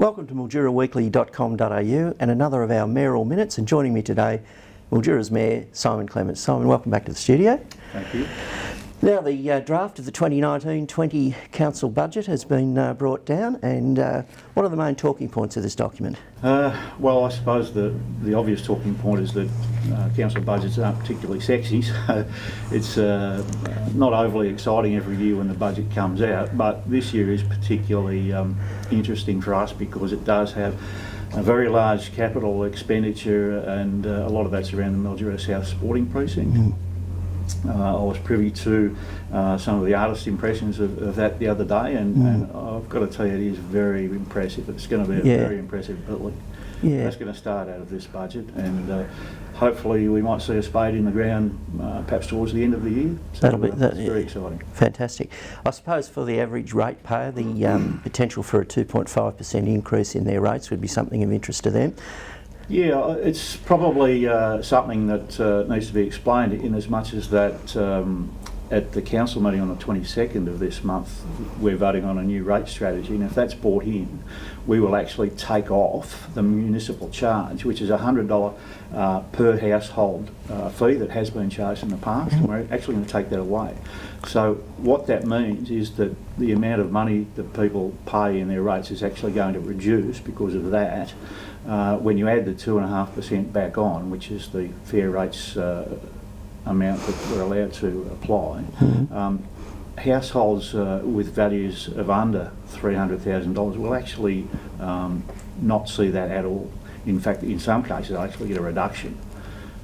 Welcome to MilduraWeekly.com.au and another of our Mayoral Minutes, and joining me today, Mildura's Mayor Simon Clemence. Simon, welcome back to the studio. Thank you. Now, the draft of the 2019-20 council budget has been brought down, and what are the main talking points of this document? Well, I suppose the obvious talking point is that council budgets aren't particularly sexy, so it's not overly exciting every year when the budget comes out, but this year is particularly interesting for us because it does have a very large capital expenditure, and a lot of that's around the Mildura South Sporting Precinct. I was privy to some of the artist impressions of that the other day, and I've got to tell you, it is very impressive. It's going to be a very impressive building. That's going to start out of this budget, and hopefully we might see a spade in the ground perhaps towards the end of the year. So that's very exciting. Fantastic. I suppose for the average ratepayer, the potential for a 2.5% increase in their rates would be something of interest to them. Yeah, it's probably something that needs to be explained, in as much as that at the council meeting on the 22nd of this month, we're voting on a new rate strategy, and if that's brought in, we will actually take off the municipal charge, which is a $100 per household fee that has been charged in the past, and we're actually going to take that away. So what that means is that the amount of money that people pay in their rates is actually going to reduce because of that. When you add the 2.5% back on, which is the fair rates amount that we're allowed to apply, households with values of under $300,000 will actually not see that at all. In fact, in some cases, they actually get a reduction.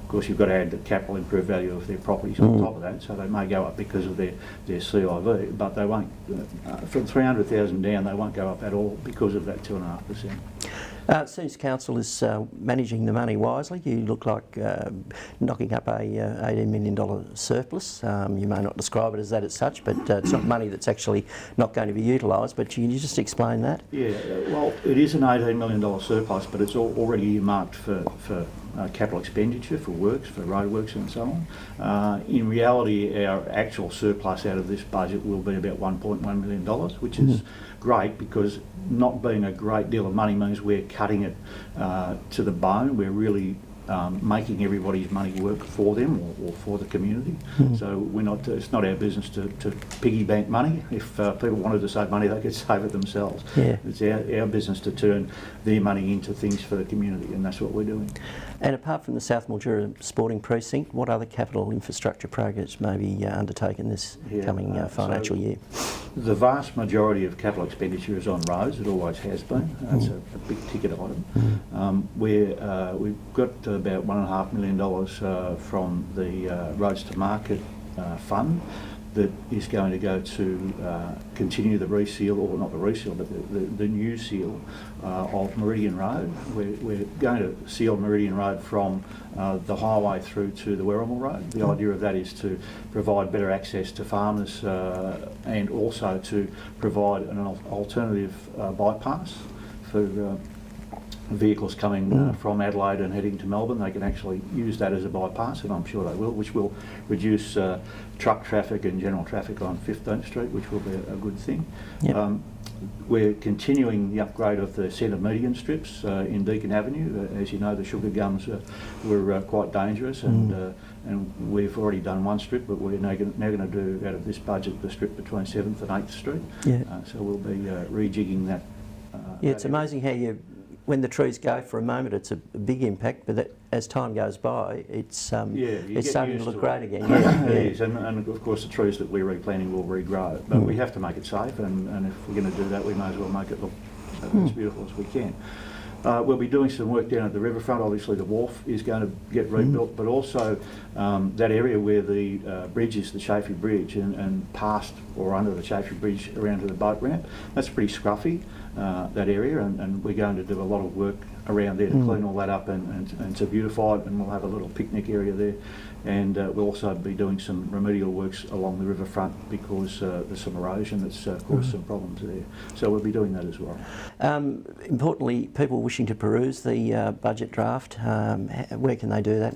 Of course, you've got to add the capital improved value of their properties on top of that, so they may go up because of their CIV, but they won't, from 300,000 down, they won't go up at all because of that 2.5%. It seems council is managing the money wisely. You look like knocking up a $18 million surplus. You may not describe it as that as such, but it's not money that's actually not going to be utilised. But can you just explain that? Yeah, well, it is an $18 million surplus, but it's already earmarked for capital expenditure, for works, for roadworks and so on. In reality, our actual surplus out of this budget will be about $1.1 million, which is great, because not being a great deal of money means we're cutting it to the bone. We're really making everybody's money work for them or for the community. So we're not. It's not our business to piggy bank money. If people wanted to save money, they could save it themselves. It's our business to turn their money into things for the community, and that's what we're doing. And apart from the South Mildura Sporting Precinct, what other capital infrastructure projects may be undertaken this coming financial year? The vast majority of capital expenditure is on roads. It always has been. That's a big ticket item. We've got about $1.5 million from the Roads to Market fund that is going to go to continue the reseal, or not the reseal, but the new seal of Meridian Road. We're going to seal Meridian Road from the highway through to the Mayoral Road. The idea of that is to provide better access to farmers and also to provide an alternative bypass for vehicles coming from Adelaide and heading to Melbourne. They can actually use that as a bypass, and I'm sure they will, which will reduce truck traffic and general traffic on 15th Street, which will be a good thing. We're continuing the upgrade of the centre median strips in Deakin Avenue. As you know, the sugar gums were quite dangerous, and we've already done one strip, but we're now going to do, out of this budget, the strip between 7th and 8th Street. So we'll be rejigging that. It's amazing how when the trees go for a moment, it's a big impact, but as time goes by, it's starting to look great again. It is, and of course the trees that we're replanting will regrow, but we have to make it safe, and if we're going to do that, we may as well make it look as beautiful as we can. We'll be doing some work down at the riverfront. Obviously the wharf is going to get rebuilt, but also that area where the bridge is, the Chaffey Bridge, and past or under the Chaffey Bridge around to the boat ramp, that's pretty scruffy, that area, and we're going to do a lot of work around there to clean all that up and to beautify it, and we'll have a little picnic area there. And we'll also be doing some remedial works along the riverfront because there's some erosion that's caused some problems there. So we'll be doing that as well. Importantly, people wishing to peruse the budget draft, where can they do that?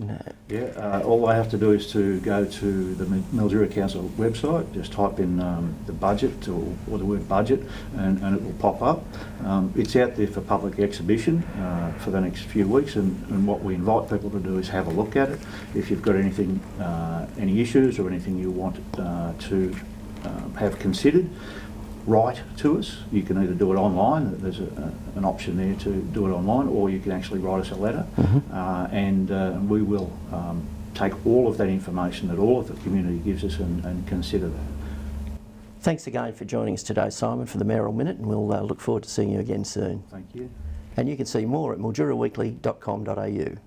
All they have to do is to go to the Mildura Council website, just type in the budget or the word budget, and it will pop up. It's out there for public exhibition for the next few weeks, and what we invite people to do is have a look at it. If you've got any issues or anything you want to have considered, write to us. You can either do it online, there's an option there to do it online, or you can actually write us a letter, and we will take all of that information that all of the community gives us and consider that. Thanks again for joining us today, Simon, for the Mayoral Minute, and we'll look forward to seeing you again soon. Thank you. And you can see more at milduraweekly.com.au.